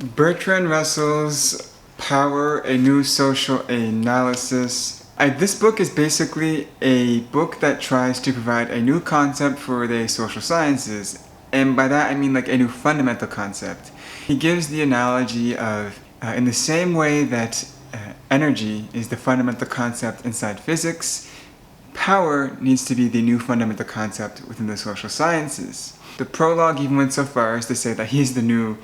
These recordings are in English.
Bertrand Russell's Power, a New Social Analysis. This book is basically a book that tries to provide a new concept for the social sciences. And by that I mean like a new fundamental concept. He gives the analogy of, in the same way that energy is the fundamental concept inside physics, power needs to be the new fundamental concept within the social sciences. The prologue even went so far as to say that he's the new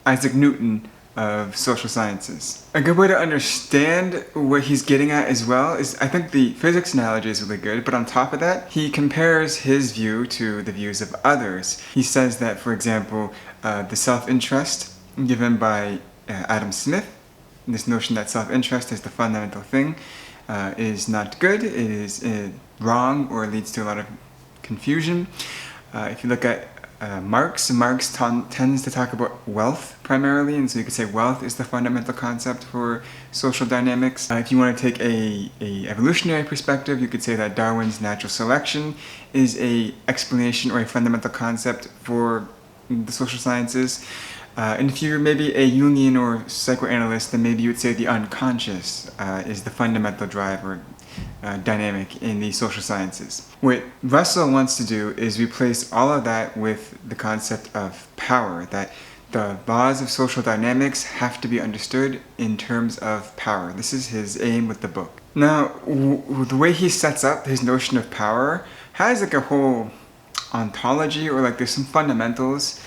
Isaac Newton of social sciences. A good way to understand what he's getting at as well is, I think the physics analogy is really good, but on top of that, he compares his view to the views of others. He says that, for example, the self-interest given by Adam Smith, this notion that self-interest is the fundamental thing, is not good, it is wrong, or leads to a lot of confusion. If you look at Marx tends to talk about wealth primarily, and so you could say wealth is the fundamental concept for social dynamics. If you want to take a evolutionary perspective, you could say that Darwin's natural selection is a explanation or a fundamental concept for the social sciences. And if you're maybe a Jungian or psychoanalyst, then maybe you would say the unconscious is the fundamental driver dynamic in the social sciences. What Russell wants to do is replace all of that with the concept of power, that the laws of social dynamics have to be understood in terms of power. This is his aim with the book. Now, the way he sets up his notion of power has like a whole ontology, or like there's some fundamentals.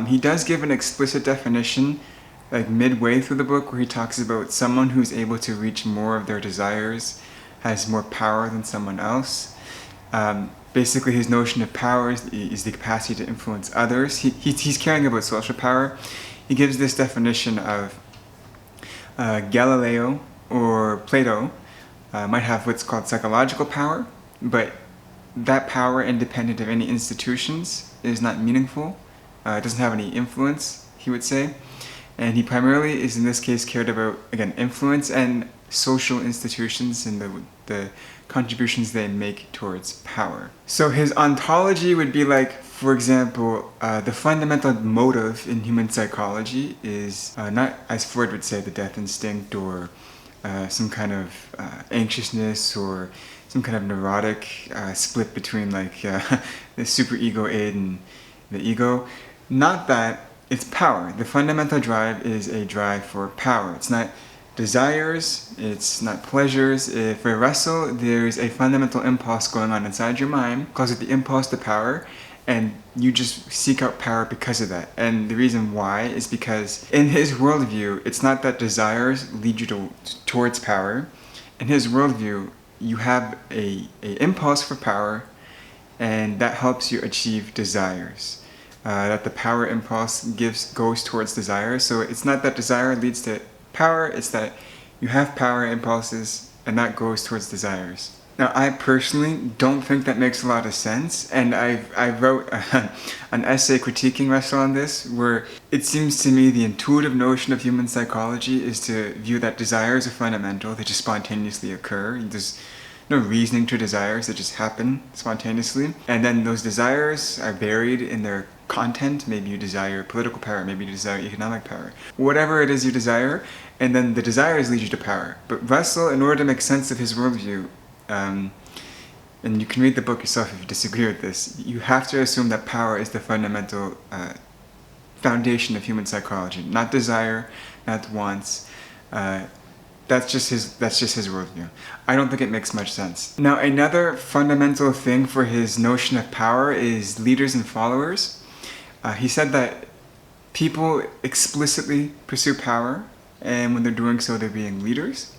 He does give an explicit definition like midway through the book, where he talks about someone who's able to reach more of their desires has more power than someone else. Basically, his notion of power is the capacity to influence others. He's caring about social power. He gives this definition of Galileo or Plato might have what's called psychological power, but that power, independent of any institutions, is not meaningful. It doesn't have any influence, he would say. And he primarily is in this case cared about, again, influence and social institutions and the contributions they make towards power. So his ontology would be like, for example, the fundamental motive in human psychology is not, as Freud would say, the death instinct, or some kind of anxiousness, or some kind of neurotic split between like the superego id and the ego. Not that, it's power. The fundamental drive is a drive for power. It's not desires, it's not pleasures. For Russell, there's a fundamental impulse going on inside your mind, calls it the impulse to power, and you just seek out power because of that. And the reason why is because in his worldview, it's not that desires lead you towards power. In his worldview, you have a impulse for power, and that helps you achieve desires. That the power impulse goes towards desire. So it's not that desire leads to power, it's that you have power impulses and that goes towards desires. Now, I personally don't think that makes a lot of sense, and I wrote an essay critiquing Russell on this, where it seems to me the intuitive notion of human psychology is to view that desires are fundamental, they just spontaneously occur. There's no reasoning to desires, that just happen spontaneously. And then those desires are varied in their content. Maybe you desire political power, maybe you desire economic power. Whatever it is you desire, and then the desires lead you to power. But Russell, in order to make sense of his worldview, and you can read the book yourself if you disagree with this, you have to assume that power is the fundamental foundation of human psychology. Not desire, not wants. That's just his worldview. I don't think it makes much sense. Now, another fundamental thing for his notion of power is leaders and followers. He said that people explicitly pursue power, and when they're doing so, they're being leaders.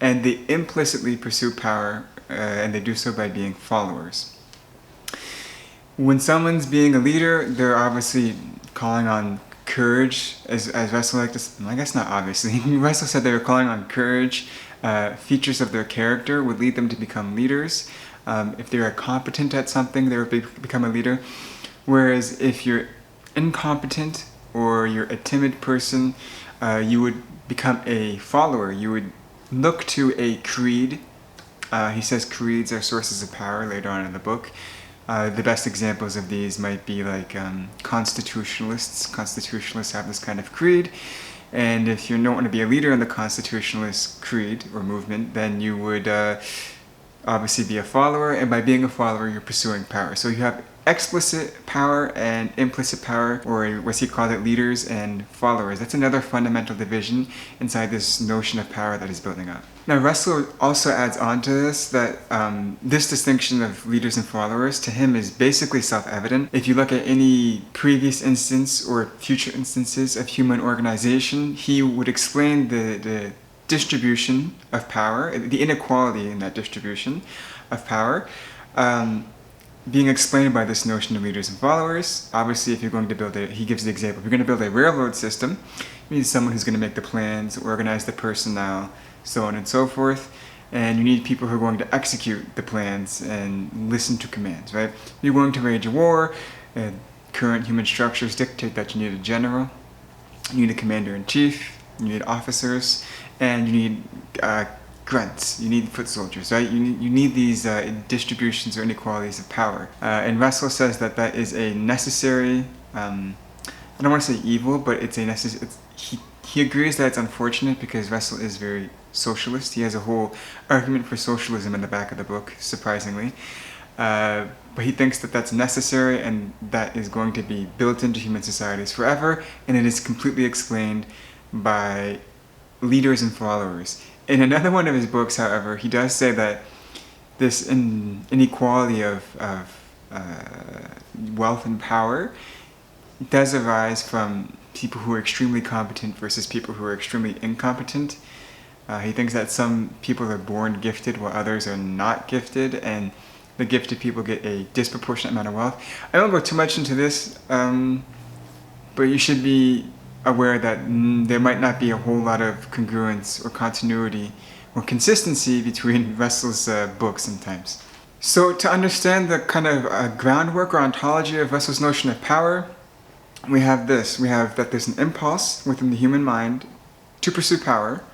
And they implicitly pursue power, and they do so by being followers. When someone's being a leader, they're obviously calling on courage, as Russell liked to, I guess not obviously. Russell said they were calling on courage. Features of their character would lead them to become leaders. If they are competent at something, they would become a leader. Whereas if you're incompetent or you're a timid person, you would become a follower. You would look to a creed. He says creeds are sources of power later on in the book. The best examples of these might be like constitutionalists. Constitutionalists have this kind of creed, and if you don't want to be a leader in the constitutionalist creed or movement, then you would obviously be a follower, and by being a follower, you're pursuing power. So you have explicit power and implicit power, or what's he called it, leaders and followers. That's another fundamental division inside this notion of power that is building up. Now Russell also adds on to this that this distinction of leaders and followers to him is basically self-evident. If you look at any previous instance or future instances of human organization, he would explain the distribution of power, the inequality in that distribution of power, being explained by this notion of leaders and followers. Obviously, if you're going to build he gives the example, if you're going to build a railroad system, you need someone who's going to make the plans, organize the personnel, so on and so forth, and you need people who are going to execute the plans and listen to commands, right? You're going to wage a war, and current human structures dictate that you need a general, you need a commander-in-chief, you need officers, and you need grunts, you need foot soldiers, right? You need these distributions or inequalities of power. And Russell says that that is a necessary, I don't want to say evil, but it's a necessary, he agrees that it's unfortunate because Russell is very socialist. He has a whole argument for socialism in the back of the book, surprisingly. But he thinks that that's necessary and that is going to be built into human societies forever, and it is completely explained by leaders and followers. In another one of his books, however, he does say that this inequality of wealth and power does arise from people who are extremely competent versus people who are extremely incompetent. He thinks that some people are born gifted while others are not gifted, and the gifted people get a disproportionate amount of wealth. I don't go too much into this, but you should be aware that there might not be a whole lot of congruence or continuity or consistency between Russell's books sometimes. So to understand the kind of groundwork or ontology of Russell's notion of power, we have this. We have that there's an impulse within the human mind to pursue power.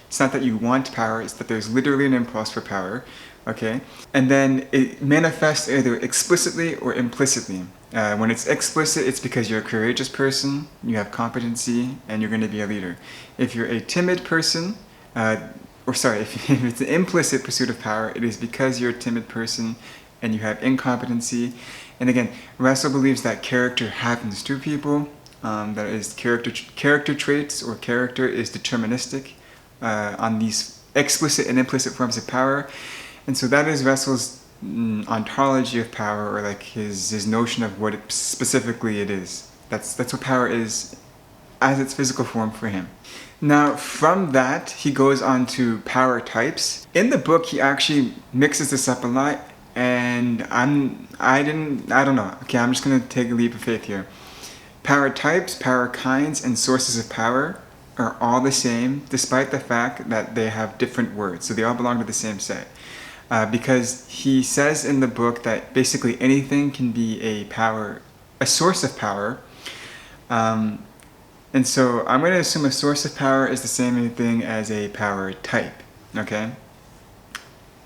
It's not that you want power, it's that there's literally an impulse for power, okay? And then it manifests either explicitly or implicitly. When it's explicit, it's because you're a courageous person, you have competency, and you're going to be a leader. If you're a timid person, if it's an implicit pursuit of power, it is because you're a timid person and you have incompetency. And again, Russell believes that character happens to people, that is character traits, or character is deterministic on these explicit and implicit forms of power. And so that is Russell's ontology of power, or like his notion of what specifically it is. That's what power is as its physical form for him. Now from that he goes on to power types. In the book he actually mixes this up a lot, and I don't know. Okay, I'm just gonna take a leap of faith here. Power types, power kinds, and sources of power are all the same, despite the fact that they have different words. So they all belong to the same set. Because he says in the book that basically anything can be a source of power. And so I'm going to assume a source of power is the same thing as a power type, okay?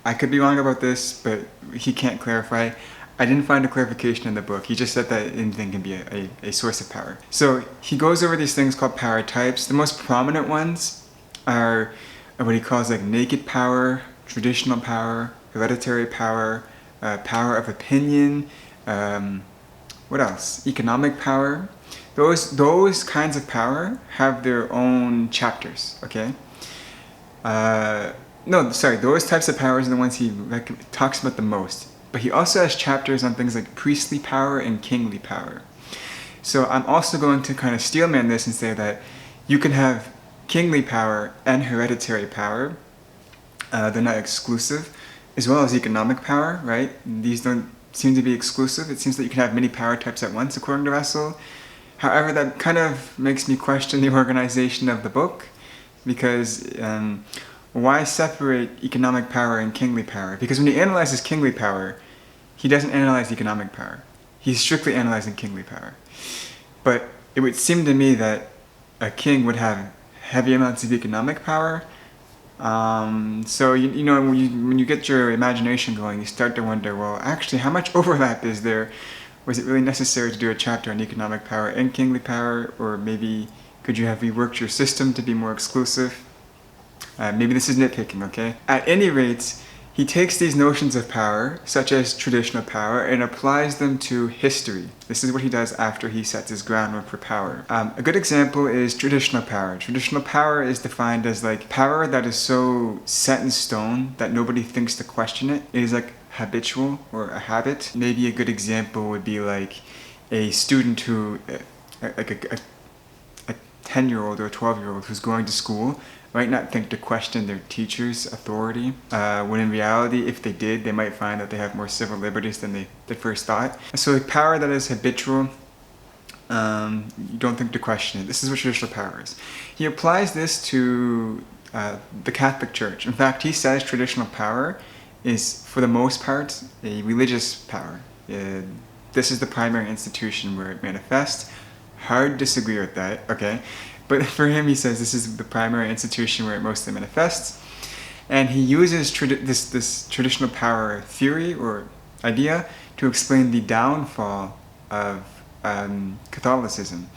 I could be wrong about this, but he can't clarify. I didn't find a clarification in the book. He just said that anything can be a source of power. So he goes over these things called power types. The most prominent ones are what he calls like naked power, traditional power, hereditary power, power of opinion, what else? Economic power. Those kinds of power have their own chapters, okay? Those types of powers are the ones he talks about the most. But he also has chapters on things like priestly power and kingly power. So I'm also going to kind of steelman this and say that you can have kingly power and hereditary power. They're not exclusive, as well as economic power, right? These don't seem to be exclusive. It seems that you can have many power types at once, according to Russell. However, that kind of makes me question the organization of the book, because why separate economic power and kingly power? Because when he analyzes kingly power, he doesn't analyze economic power. He's strictly analyzing kingly power. But it would seem to me that a king would have heavy amounts of economic power, So you know, when you get your imagination going, you start to wonder, well, actually, how much overlap is there? Was it really necessary to do a chapter on economic power and kingly power, or maybe could you have reworked your system to be more exclusive? Maybe this is nitpicking, okay? At any rate, he takes these notions of power, such as traditional power, and applies them to history. This is what he does after he sets his groundwork for power. A good example is traditional power. Traditional power is defined as like power that is so set in stone that nobody thinks to question it. It is like habitual or a habit. Maybe a good example would be like a student who, like a 10-year-old or a 12-year-old who's going to school might not think to question their teacher's authority, when in reality, if they did, they might find that they have more civil liberties than they first thought. So a power that is habitual, you don't think to question it. This is what traditional power is. He applies this to the Catholic Church. In fact, he says traditional power is, for the most part, a religious power. This is the primary institution where it manifests. Hard to disagree with that, okay? But for him, he says this is the primary institution where it mostly manifests. And he uses this traditional power theory or idea to explain the downfall of Catholicism.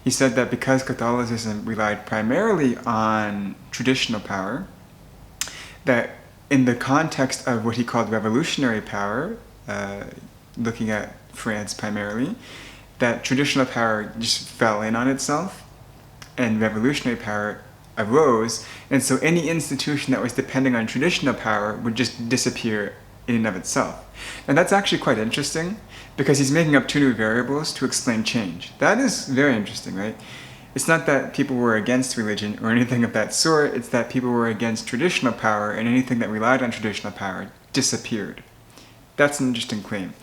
He said that because Catholicism relied primarily on traditional power, that in the context of what he called revolutionary power, looking at France primarily, that traditional power just fell in on itself and revolutionary power arose, and so any institution that was depending on traditional power would just disappear in and of itself. And that's actually quite interesting, because he's making up two new variables to explain change. That is very interesting, right? It's not that people were against religion or anything of that sort, it's that people were against traditional power, and anything that relied on traditional power disappeared. That's an interesting claim.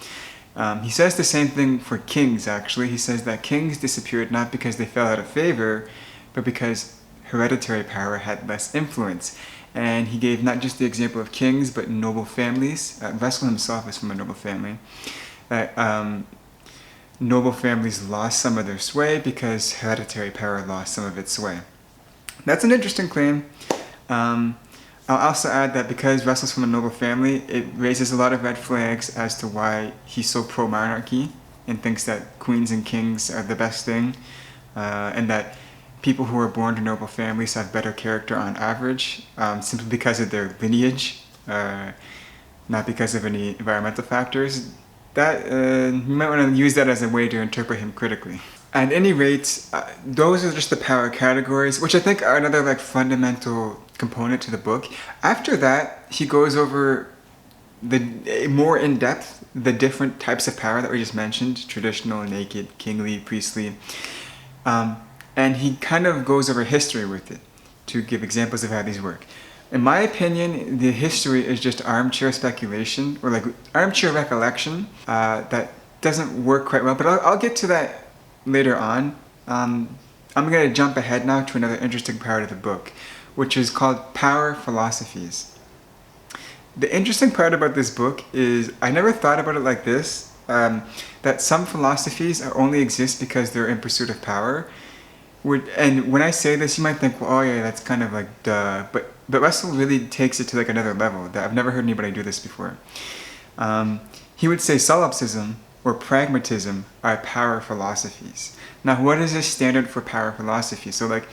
He says the same thing for kings, actually. He says that kings disappeared not because they fell out of favor, but because hereditary power had less influence. And he gave not just the example of kings, but noble families. Russell himself is from a noble family. Noble families lost some of their sway because hereditary power lost some of its sway. That's an interesting claim. I'll also add that because Russell's from a noble family, it raises a lot of red flags as to why he's so pro-monarchy and thinks that queens and kings are the best thing, and that people who are born to noble families have better character on average, simply because of their lineage, not because of any environmental factors. That you might want to use that as a way to interpret him critically. At any rate, those are just the power categories, which I think are another like fundamental component to the book. After that, he goes over more in depth the different types of power that we just mentioned: traditional, naked, kingly, priestly. And he kind of goes over history with it to give examples of how these work. In my opinion, the history is just armchair speculation, or like armchair recollection, that doesn't work quite well, but I'll get to that later on. I'm going to jump ahead now to another interesting part of the book, which is called Power Philosophies. The interesting part about this book is, I never thought about it like this, that some philosophies only exist because they're in pursuit of power. And when I say this, you might think, well, oh yeah, that's kind of like duh. But Russell really takes it to like another level. That I've never heard anybody do this before. He would say solipsism or pragmatism are power philosophies. Now, what is his standard for power philosophy? So like,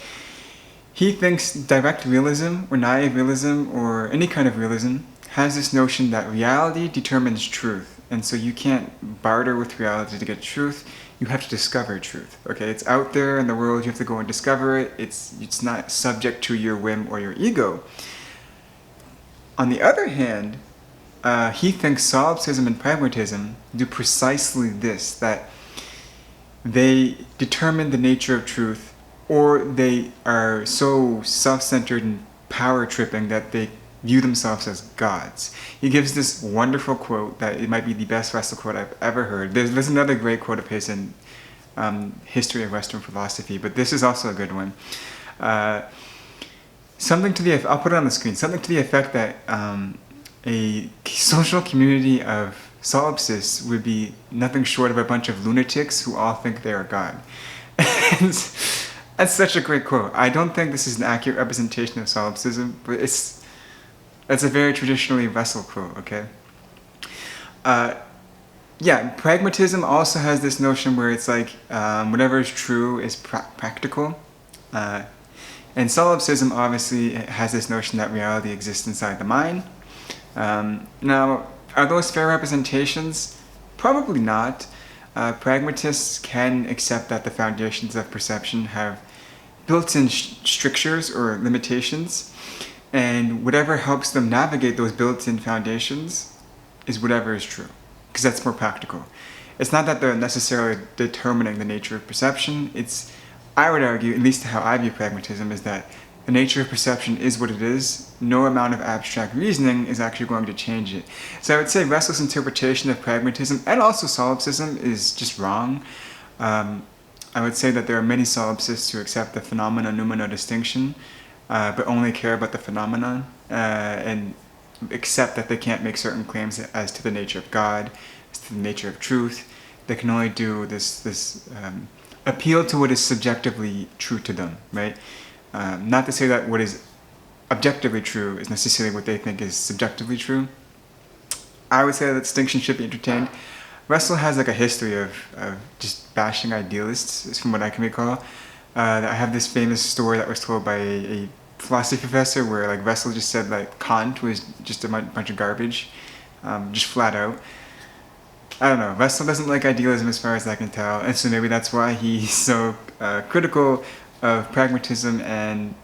he thinks direct realism or naive realism or any kind of realism has this notion that reality determines truth. And so you can't barter with reality to get truth. You have to discover truth, okay? It's out there in the world, you have to go and discover it. It's not subject to your whim or your ego. On the other hand, he thinks solipsism and pragmatism do precisely this, that they determine the nature of truth, or they are so self-centered and power-tripping that they view themselves as gods. He gives this wonderful quote that it might be the best Russell quote I've ever heard. There's another great quote of his in History of Western Philosophy, but this is also a good one. Something to the, I'll put it on the screen, something to the effect that a social community of solipsists would be nothing short of a bunch of lunatics who all think they are God. And That's such a great quote. I don't think this is an accurate representation of solipsism, but it's a very traditionally Russell quote, okay? Yeah, pragmatism also has this notion where it's like whatever is true is practical. And solipsism obviously has this notion that reality exists inside the mind. Now, are those fair representations? Probably not. Pragmatists can accept that the foundations of perception have built-in strictures or limitations, and whatever helps them navigate those built-in foundations is whatever is true, because that's more practical. It's not that they're necessarily determining the nature of perception. It's, I would argue, at least how I view pragmatism, is that the nature of perception is what it is. No amount of abstract reasoning is actually going to change it. So I would say Russell's interpretation of pragmatism and also solipsism is just wrong. I would say that there are many solipsists who accept the phenomena-noumena distinction, but only care about the phenomenon, and accept that they can't make certain claims as to the nature of God, as to the nature of truth. They can only do this appeal to what is subjectively true to them, right? Not to say that what is objectively true is necessarily what they think is subjectively true. I would say that distinction should be entertained. Russell has like a history of just bashing idealists, from what I can recall. I have this famous story that was told by a philosophy professor where like Russell just said like Kant was just a bunch of garbage, just flat out. I don't know, Russell doesn't like idealism as far as I can tell, and so maybe that's why he's so critical of pragmatism and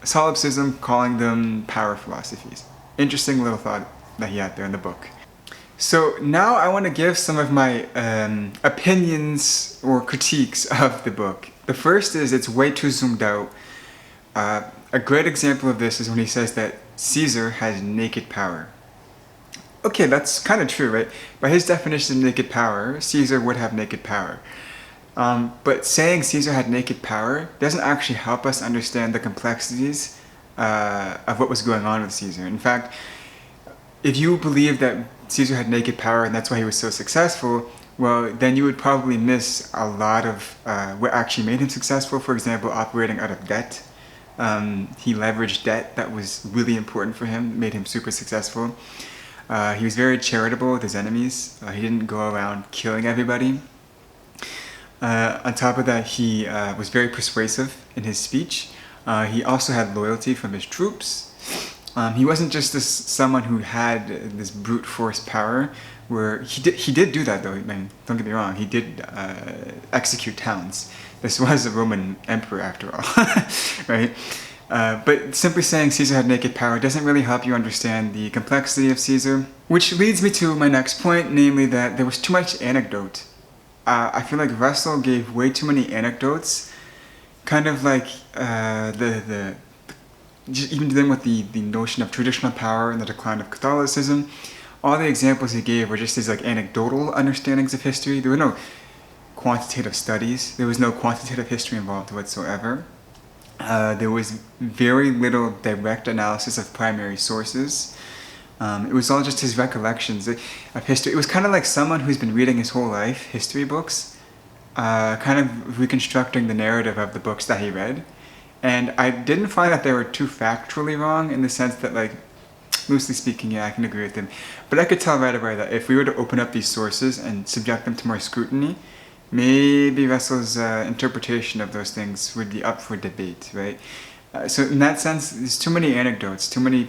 solipsism, calling them power philosophies. Interesting little thought that he had there in the book. So now I want to give some of my opinions or critiques of the book. The first is it's way too zoomed out. A great example of this is when he says that Caesar has naked power. Okay, that's kind of true, right? By his definition of naked power, Caesar would have naked power. But saying Caesar had naked power doesn't actually help us understand the complexities of what was going on with Caesar. In fact, if you believe that Caesar had naked power and that's why he was so successful, well, then you would probably miss a lot of what actually made him successful. For example, operating out of debt. He leveraged debt that was really important for him, made him super successful. He was very charitable with his enemies. He didn't go around killing everybody. On top of that, he was very persuasive in his speech. He also had loyalty from his troops. He wasn't just someone who had this brute force power, where he did do that though. I mean, don't get me wrong, he did execute towns. This was a Roman emperor after all, right? But simply saying Caesar had naked power doesn't really help you understand the complexity of Caesar. Which leads me to my next point, namely that there was too much anecdote. I feel like Russell gave way too many anecdotes, kind of like even dealing with the notion of traditional power and the decline of Catholicism. All the examples he gave were just these like anecdotal understandings of history. There were no quantitative studies. There was no quantitative history involved whatsoever. There was very little direct analysis of primary sources. It was all just his recollections of history. It was kind of like someone who's been reading his whole life history books, kind of reconstructing the narrative of the books that he read. And I didn't find that they were too factually wrong, in the sense that, like, loosely speaking, yeah, I can agree with them. But I could tell right away that if we were to open up these sources and subject them to more scrutiny, maybe Russell's interpretation of those things would be up for debate, right? So in that sense, there's too many anecdotes, too many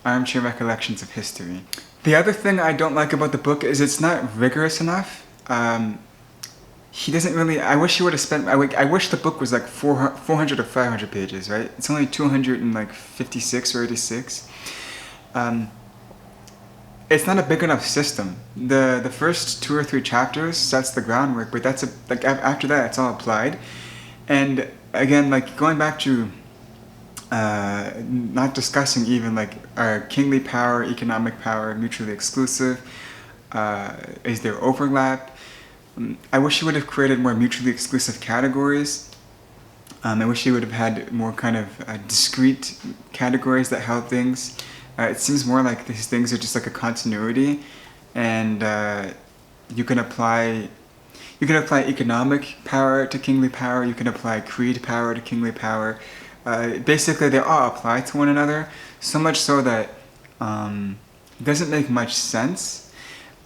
armchair recollections of history. The other thing I don't like about the book is it's not rigorous enough. He doesn't really, I wish he would have spent, I wish the book was like 400 or 500 pages, right? It's only 256 or 86. It's not a big enough system. The first 2 or 3 chapters sets the groundwork, but that's like after that it's all applied. And again, like going back to not discussing even like kingly power, economic power, mutually exclusive, is there overlap? I wish he would have created more mutually exclusive categories. I wish he would have had more kind of discrete categories that held things. It seems more like these things are just like a continuity, and you can apply You can apply economic power to kingly power. You can apply creed power to kingly power. Basically, they all apply to one another, so much so that it doesn't make much sense.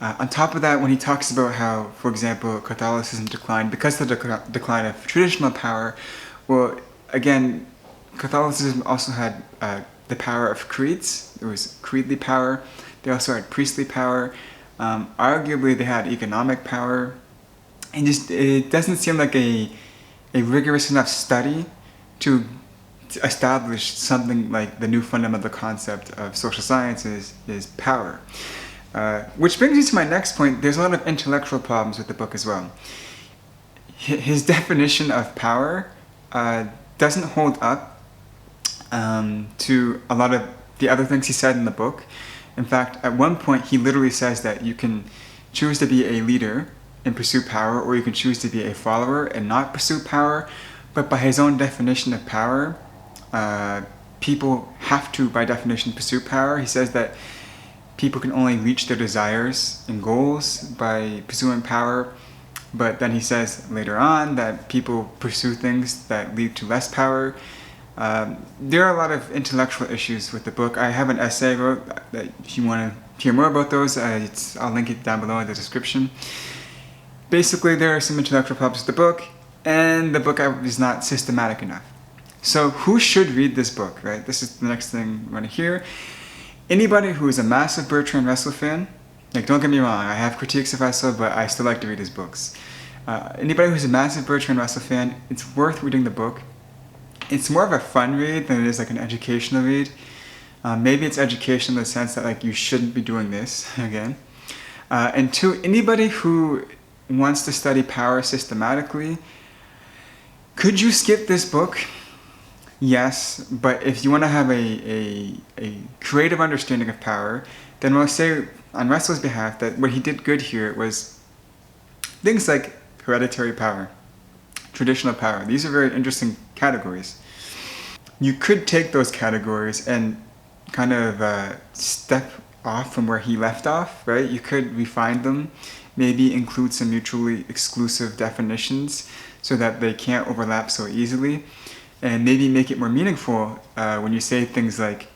On top of that, when he talks about how, for example, Catholicism declined because of the decline of traditional power, well, again, Catholicism also had the power of creeds. There was creedly power. They also had priestly power. Arguably, they had economic power. And just it doesn't seem like a rigorous enough study to establish something like the new fundamental concept of social sciences is power. Which brings me to my next point. There's a lot of intellectual problems with the book as well. His definition of power doesn't hold up to a lot of the other things he said in the book. In fact, at one point he literally says that you can choose to be a leader and pursue power, or you can choose to be a follower and not pursue power. But by his own definition of power, people have to, by definition, pursue power. He says that people can only reach their desires and goals by pursuing power. But then he says later on that people pursue things that lead to less power. There are a lot of intellectual issues with the book. I have an essay I wrote that if you want to hear more about those, I'll link it down below in the description. Basically, there are some intellectual problems with the book, and the book is not systematic enough. So who should read this book, right? This is the next thing you want to hear. Anybody who is a massive Bertrand Russell fan, like, don't get me wrong, I have critiques of Russell, but I still like to read his books. Anybody who's a massive Bertrand Russell fan, it's worth reading the book. It's more of a fun read than it is like an educational read. Maybe it's educational in the sense that like you shouldn't be doing this again. And two, anybody who wants to study power systematically, could you skip this book? Yes, but if you want to have a creative understanding of power, then I'll say on Russell's behalf that what he did good here was things like hereditary power, traditional power. These are very interesting categories. You could take those categories and kind of step off from where he left off, right? You could refine them, maybe include some mutually exclusive definitions so that they can't overlap so easily, and maybe make it more meaningful when you say things like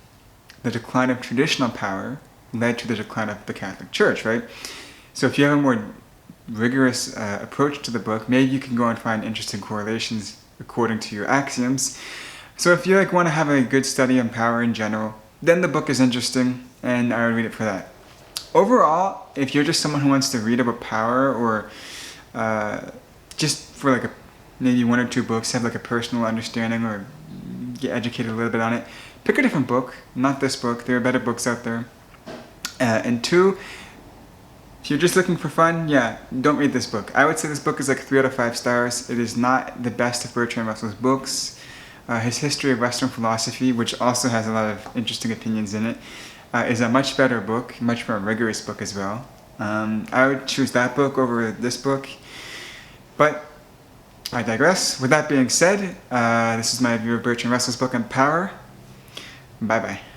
the decline of traditional power led to the decline of the Catholic Church, right? So if you have a more rigorous approach to the book, maybe you can go and find interesting correlations according to your axioms. So if you like want to have a good study on power in general, then the book is interesting, and I would read it for that. Overall, if you're just someone who wants to read about power, or just for like maybe one or two books, have like a personal understanding or get educated a little bit on it, pick a different book, not this book. There are better books out there. And two, if you're just looking for fun, yeah, don't read this book. I would say this book is like 3 out of 5 stars. It is not the best of Bertrand Russell's books. His History of Western Philosophy, which also has a lot of interesting opinions in it, is a much better book, much more rigorous book as well. I would choose that book over this book, but I digress. With that being said, this is my review of Bertrand Russell's book on power. Bye bye.